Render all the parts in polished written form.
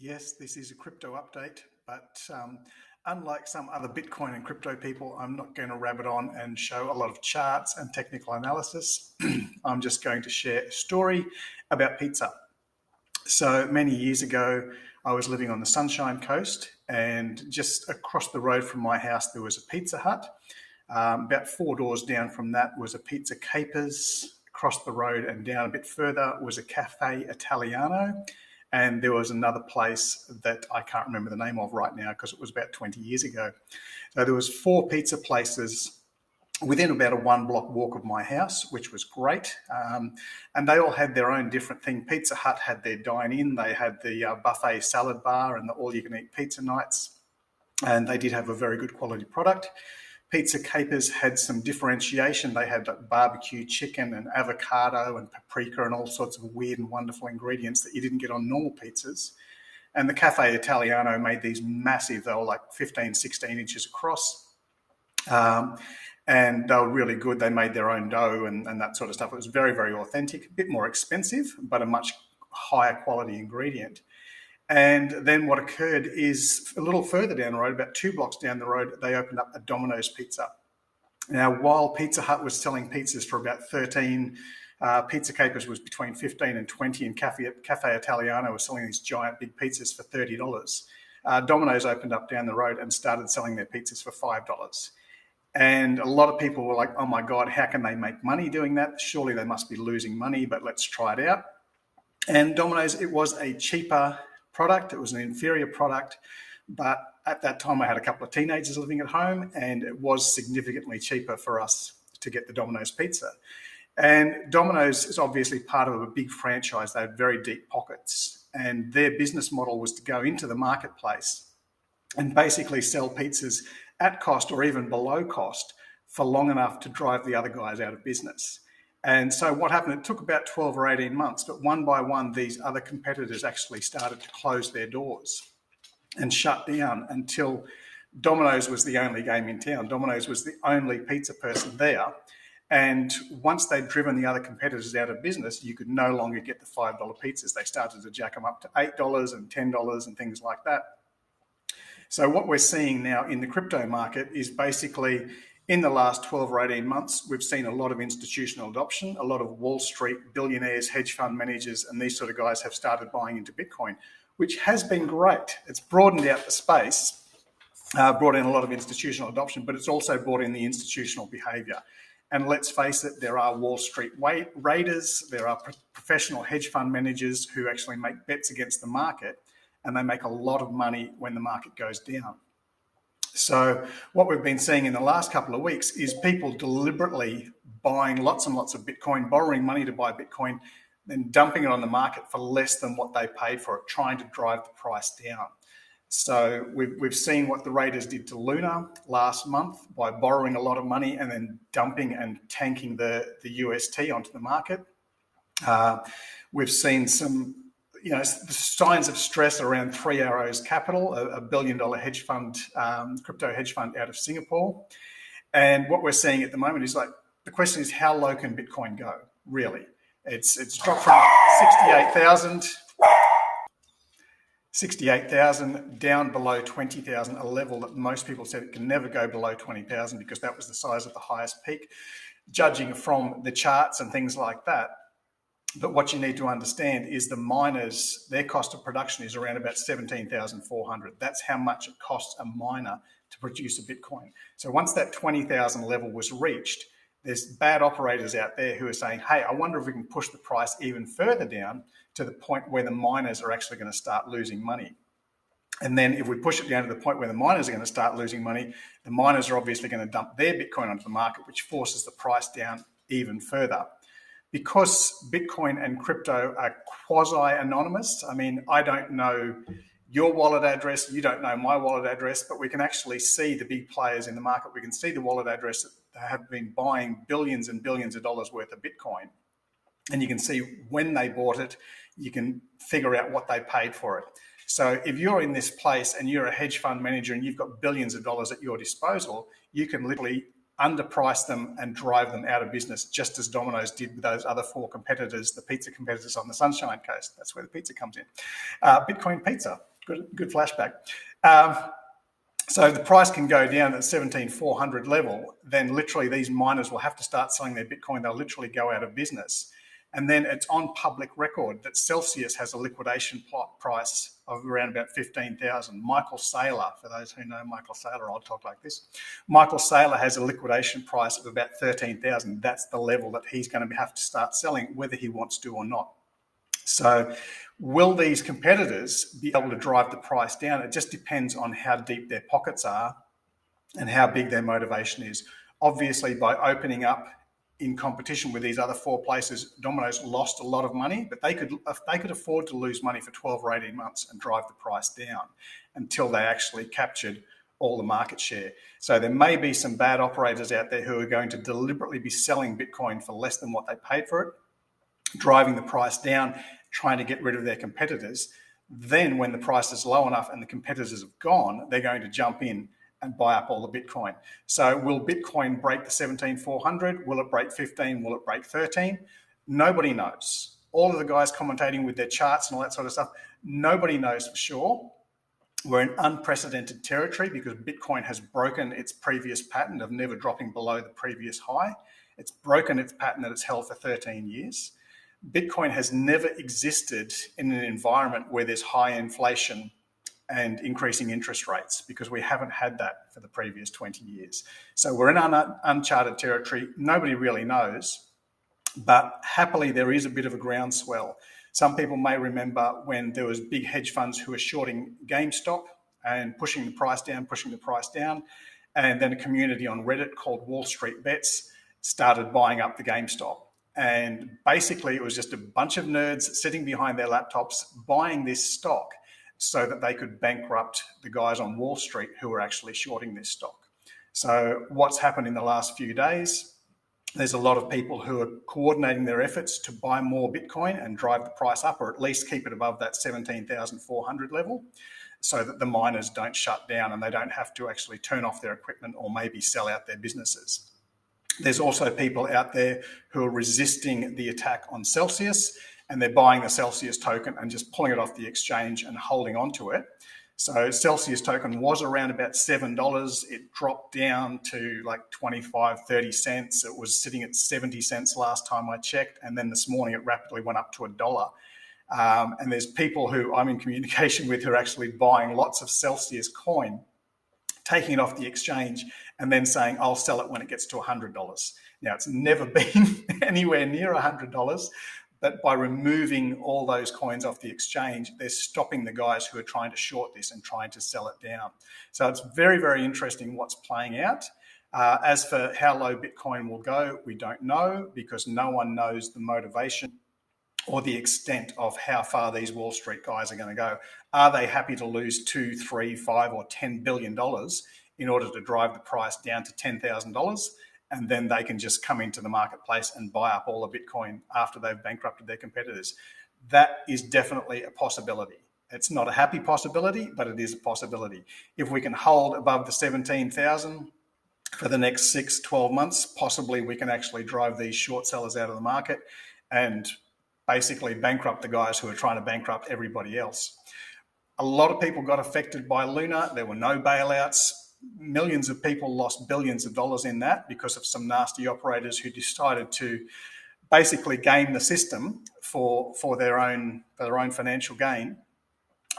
Yes, this is a crypto update, but unlike some other Bitcoin and crypto people, I'm not going to rabbit on and show a lot of charts and technical analysis. I'm just going to share a story about pizza. So many years ago, I was living on the Sunshine Coast, and just across the road from my house, there was a Pizza Hut. About 4 doors down from that was a Pizza Capers. Across the road and down a bit further was a Cafe Italiano. And there was another place that I can't remember the name of right now because it was about 20 years ago. So there was 4 pizza places within about a 1 block walk of my house, which was great. And they all had their own different thing. Pizza Hut had their dine-in. They had the buffet salad bar and the all-you-can-eat pizza nights. And they did have a very good quality product. Pizza Capers had some differentiation. They had barbecue chicken and avocado and paprika and all sorts of weird and wonderful ingredients that you didn't get on normal pizzas. And the Cafe Italiano made these massive, they were like 15, 16 inches across. And they were really good. They made their own dough and that sort of stuff. It was very, very authentic, a bit more expensive, but a much higher quality ingredient. And then what occurred is a little further down the road, about 2 blocks down the road, they opened up a Domino's Pizza. Now, while Pizza Hut was selling pizzas for about 13, Pizza Capers was between 15 and 20, and Cafe Italiano was selling these giant big pizzas for $30. Domino's opened up down the road and started selling their pizzas for $5. And a lot of people were like, oh my God, how can they make money doing that? Surely they must be losing money, but let's try it out. And Domino's, it was a cheaper product. It was an inferior product, but at that time I had a couple of teenagers living at home, and it was significantly cheaper for us to get the Domino's pizza. And Domino's is obviously part of a big franchise. They had very deep pockets, and their business model was to go into the marketplace and basically sell pizzas at cost or even below cost for long enough to drive the other guys out of business. And so what happened, it took about 12 or 18 months, but one by one, these other competitors actually started to close their doors and shut down until Domino's was the only game in town. Domino's was the only pizza person there. And once they'd driven the other competitors out of business, you could no longer get the $5 pizzas. They started to jack them up to $8 and $10 and things like that. So what we're seeing now in the crypto market is basically, in the last 12 or 18 months, we've seen a lot of institutional adoption. A lot of Wall Street billionaires, hedge fund managers, and these sort of guys have started buying into Bitcoin, which has been great. It's broadened out the space, brought in a lot of institutional adoption, but it's also brought in the institutional behavior. And let's face it, there are Wall Street raiders, there are professional hedge fund managers who actually make bets against the market, and they make a lot of money when the market goes down. So what we've been seeing in the last couple of weeks is people deliberately buying lots and lots of Bitcoin, borrowing money to buy Bitcoin, then dumping it on the market for less than what they paid for it, trying to drive the price down. So we've seen what the raiders did to Luna last month by borrowing a lot of money and then dumping and tanking the UST onto the market. We've seen some signs of stress around Three Arrows Capital, a $1 billion hedge fund, crypto hedge fund out of Singapore. And what we're seeing at the moment is the question is, how low can Bitcoin go, really? It's dropped from 68,000 down below 20,000, a level that most people said it can never go below 20,000 because that was the size of the highest peak, judging from the charts and things like that. But what you need to understand is the miners, their cost of production is around about 17,400. That's how much it costs a miner to produce a Bitcoin. So once that 20,000 level was reached, there's bad operators out there who are saying, hey, I wonder if we can push the price even further down to the point where the miners are actually going to start losing money. And then if we push it down to the point where the miners are going to start losing money, the miners are obviously going to dump their Bitcoin onto the market, which forces the price down even further. Because Bitcoin and crypto are quasi-anonymous, I mean, I don't know your wallet address, you don't know my wallet address, but we can actually see the big players in the market. We can see the wallet address that have been buying billions and billions of dollars worth of Bitcoin. And you can see when they bought it, you can figure out what they paid for it. So if you're in this place and you're a hedge fund manager and you've got billions of dollars at your disposal, you can literally underprice them and drive them out of business, just as Domino's did with those other 4 competitors, the pizza competitors on the Sunshine Coast. That's where the pizza comes in. Bitcoin Pizza. Good flashback. Um, so the price can go down at 17,400 level. Then literally these miners will have to start selling their Bitcoin. They'll literally go out of business. And then it's on public record that Celsius has a liquidation price of around about 15,000. Michael Saylor, for those who know Michael Saylor, I'll talk like this. Michael Saylor has a liquidation price of about 13,000. That's the level that he's going to have to start selling, whether he wants to or not. So will these competitors be able to drive the price down? It just depends on how deep their pockets are and how big their motivation is. Obviously, by opening up in competition with these other four places, Domino's lost a lot of money, but they could afford to lose money for 12 or 18 months and drive the price down until they actually captured all the market share. So there may be some bad operators out there who are going to deliberately be selling Bitcoin for less than what they paid for it, driving the price down, trying to get rid of their competitors. Then when the price is low enough and the competitors have gone, they're going to jump in and buy up all the Bitcoin. So will Bitcoin break the 17,400? Will it break 15? Will it break 13? Nobody knows. All of the guys commentating with their charts and all that sort of stuff, nobody knows for sure. We're in unprecedented territory because Bitcoin has broken its previous pattern of never dropping below the previous high. It's broken its pattern that it's held for 13 years. Bitcoin has never existed in an environment where there's high inflation and increasing interest rates, because we haven't had that for the previous 20 years. So we're in uncharted territory. Nobody really knows, but happily there is a bit of a groundswell. Some people may remember when there was big hedge funds who were shorting GameStop and pushing the price down. And then a community on Reddit called Wall Street Bets started buying up the GameStop. And basically it was just a bunch of nerds sitting behind their laptops buying this stock so that they could bankrupt the guys on Wall Street who were actually shorting this stock. So what's happened in the last few days? There's a lot of people who are coordinating their efforts to buy more Bitcoin and drive the price up, or at least keep it above that 17,400 level, so that the miners don't shut down and they don't have to actually turn off their equipment or maybe sell out their businesses. There's also people out there who are resisting the attack on Celsius, and they're buying the Celsius token and just pulling it off the exchange and holding on to it. So Celsius token was around about $7. It dropped down to like 25, 30 cents. It was sitting at 70 cents last time I checked. And then this morning it rapidly went up to $1. And there's people who I'm in communication with who are actually buying lots of Celsius coin, taking it off the exchange and then saying, I'll sell it when it gets to $100. Now, it's never been anywhere near $100, but by removing all those coins off the exchange, they're stopping the guys who are trying to short this and trying to sell it down. So it's very, very interesting what's playing out. As for how low Bitcoin will go, we don't know, because no one knows the motivation or the extent of how far these Wall Street guys are going to go. Are they happy to lose $2, $3, $5, or $10 billion in order to drive the price down to $10,000? And then they can just come into the marketplace and buy up all the Bitcoin after they've bankrupted their competitors. That is definitely a possibility. It's not a happy possibility, but it is a possibility. If we can hold above the 17,000 for the next 6, 12 months, possibly we can actually drive these short sellers out of the market and basically bankrupt the guys who are trying to bankrupt everybody else. A lot of people got affected by Luna. There were no bailouts. Millions of people lost billions of dollars in that because of some nasty operators who decided to basically game the system for their own financial gain.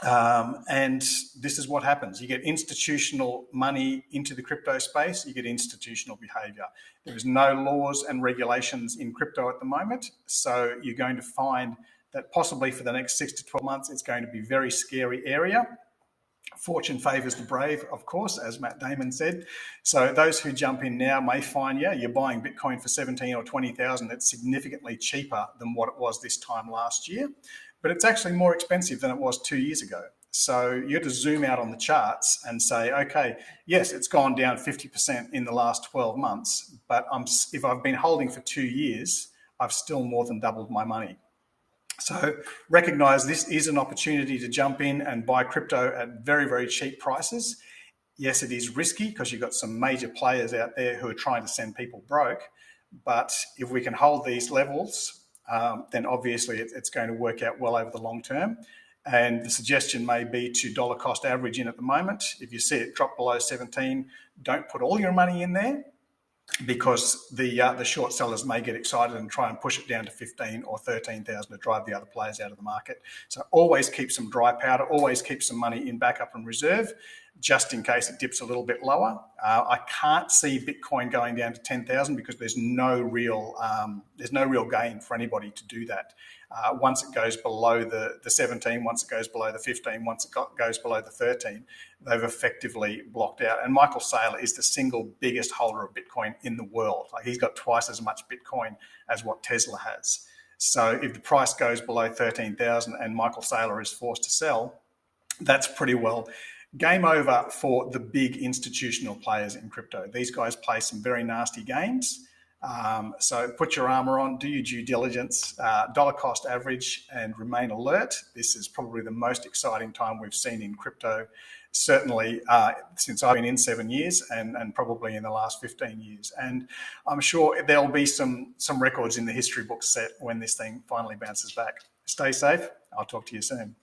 And this is what happens. You get institutional money into the crypto space, you get institutional behavior. There is no laws and regulations in crypto at the moment. So you're going to find that possibly for the next 6 to 12 months, it's going to be a very scary area. Fortune favours the brave, of course, as Matt Damon said. So those who jump in now may find, you're buying Bitcoin for 17 or 20,000. It's significantly cheaper than what it was this time last year, but it's actually more expensive than it was 2 years ago. So you have to zoom out on the charts and say, okay, yes, it's gone down 50% in the last 12 months, but if I've been holding for 2 years, I've still more than doubled my money. So recognize this is an opportunity to jump in and buy crypto at very, very cheap prices. Yes, it is risky because you've got some major players out there who are trying to send people broke. But if we can hold these levels, then obviously it's going to work out well over the long term. And the suggestion may be to dollar cost average in at the moment. If you see it drop below 17, don't put all your money in there, because the short sellers may get excited and try and push it down to 15 or 13,000 to drive the other players out of the market. So always keep some dry powder, always keep some money in backup and reserve, just in case it dips a little bit lower. I can't see Bitcoin going down to 10,000 because there's no real gain for anybody to do that. Once it goes below the 17, once it goes below the 15, once it goes below the 13, they've effectively blocked out. And Michael Saylor is the single biggest holder of Bitcoin in the world. Like, he's got twice as much Bitcoin as what Tesla has. So if the price goes below 13,000 and Michael Saylor is forced to sell, that's pretty well game over for the big institutional players in crypto. These guys play some very nasty games. So put your armor on, do your due diligence, dollar cost average, and remain alert. This is probably the most exciting time we've seen in crypto, certainly since I've been in 7 years, and probably in the last 15 years. And I'm sure there'll be some records in the history books set when this thing finally bounces back. Stay safe. I'll talk to you soon.